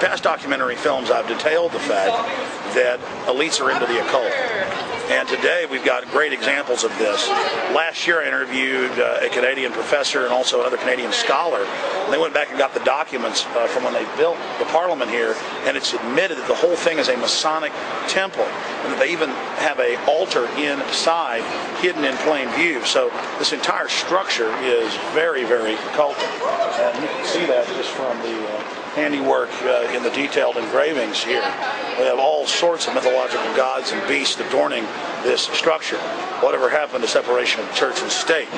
past documentary films, I've detailed the fact that elites are into the occult. And today we've got great examples of this. Last year I interviewed a Canadian professor and also another Canadian scholar. And they went back and got the documents from when they built the Parliament here, and it's admitted that the whole thing is a Masonic temple, and that they even have an altar inside, hidden in plain view. So this entire structure is very, very occultic. And you can see that just from the handiwork in the detailed engravings here. We have all sorts of mythological gods and beasts adorning this structure. Whatever happened to separation of church and state?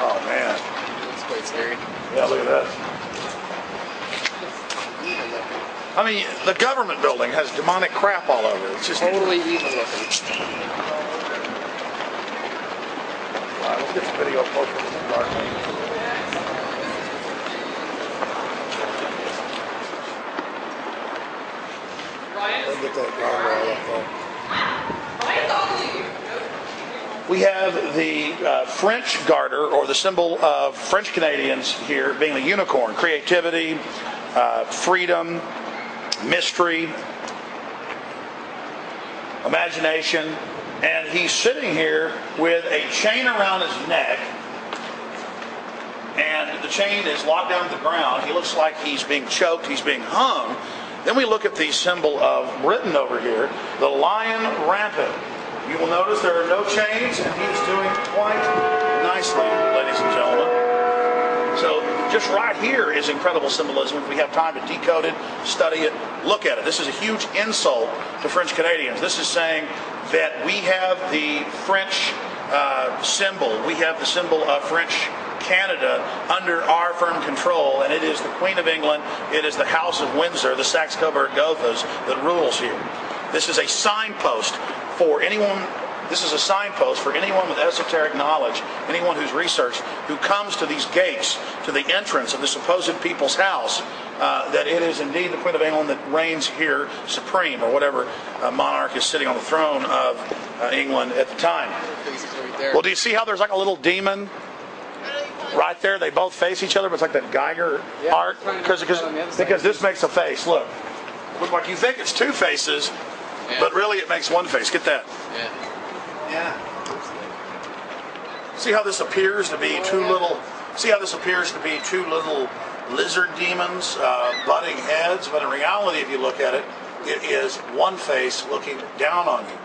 Oh man. That's quite scary. Yeah, look at that. I mean, the government building has demonic crap all over it. It's just totally evil looking. All right, let's get some video closer to the garden. Get that guardrail up there. We have the French garter, or the symbol of French Canadians here, being the unicorn. Creativity, freedom, mystery, imagination. And he's sitting here with a chain around his neck, and the chain is locked down to the ground. He looks like he's being choked, he's being hung. Then we look at the symbol of Britain over here, the lion rampant. You will notice there are no chains, and he's doing quite nicely, ladies and gentlemen. So just right here is incredible symbolism. If we have time to decode it, study it, look at it. This is a huge insult to French Canadians. This is saying that we have the French symbol. We have the symbol of French Canada under our firm control, and it is the Queen of England, it is the House of Windsor, the Saxe-Coburg-Gothas that rules here. This is a signpost for anyone. This is a signpost for anyone with esoteric knowledge, anyone who's researched, who comes to these gates, to the entrance of the supposed people's house, that it is indeed the Queen of England that reigns here supreme, or whatever monarch is sitting on the throne of England at the time. Well, do you see how there's like a little demon right there? They both face each other, but it's like that Geiger art, because this makes a face. Look like you think it's two faces, but really it makes one face. Get that? Yeah. See how this appears to be two little? See how this appears to be two little lizard demons butting heads? But in reality, if you look at it, it is one face looking down on you.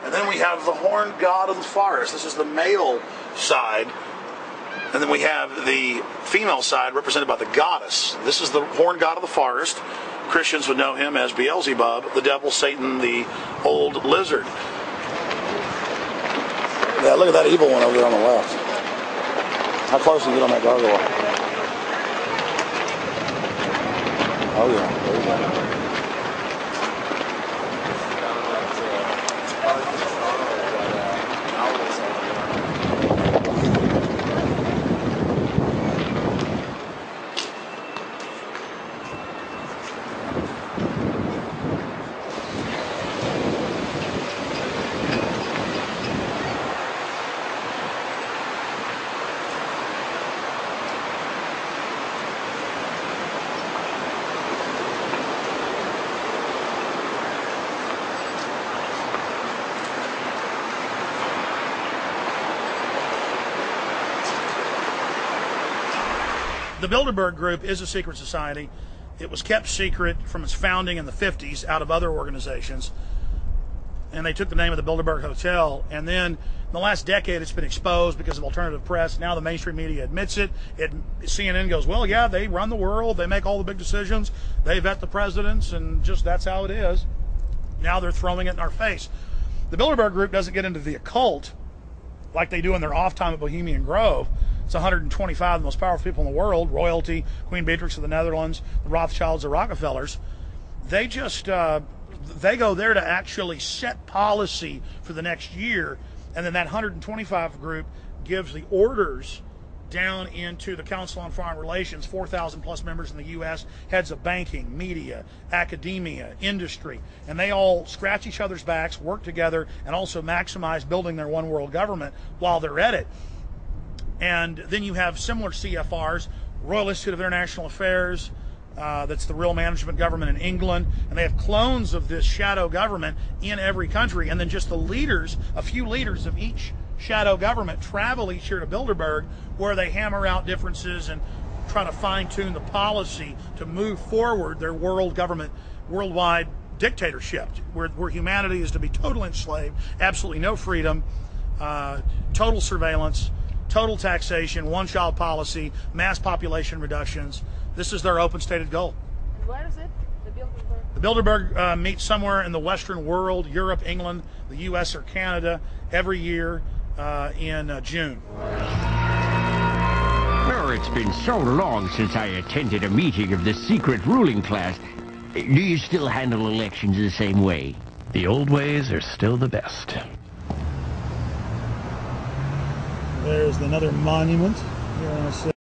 And then we have the horned god of the forest. This is the male side. And then we have the female side represented by the goddess. This is the horned god of the forest. Christians would know him as Beelzebub, the devil, Satan, the old lizard. Yeah, look at that evil one over there on the left. How close can you get on that gargoyle? Oh yeah, there you go. The Bilderberg Group is a secret society. It was kept secret from its founding in the 50s out of other organizations. And they took the name of the Bilderberg Hotel. And then in the last decade, it's been exposed because of alternative press. Now the mainstream media admits it. CNN goes, well, yeah, they run the world. They make all the big decisions. They vet the presidents, and just that's how it is. Now they're throwing it in our face. The Bilderberg Group doesn't get into the occult like they do in their off time at Bohemian Grove. It's 125 of the most powerful people in the world, royalty, Queen Beatrix of the Netherlands, the Rothschilds, the Rockefellers. They just, they go there to actually set policy for the next year, and then that 125 group gives the orders down into the Council on Foreign Relations, 4,000 plus members in the U.S., heads of banking, media, academia, industry, and they all scratch each other's backs, work together, and also maximize building their one world government while they're at it. And then you have similar CFRs, Royal Institute of International Affairs, that's the real management government in England, and they have clones of this shadow government in every country, and then just the leaders, a few leaders of each shadow government travel each year to Bilderberg, where they hammer out differences and try to fine-tune the policy to move forward their worldwide dictatorship, where humanity is to be totally enslaved, absolutely no freedom, total surveillance, total taxation, one-child policy, mass population reductions. This is their open stated goal. And where is it? The Bilderberg? The Bilderberg meets somewhere in the Western world, Europe, England, the U.S. or Canada, every year in June. Oh, it's been so long since I attended a meeting of the secret ruling class. Do you still handle elections the same way? The old ways are still the best. There's another monument here on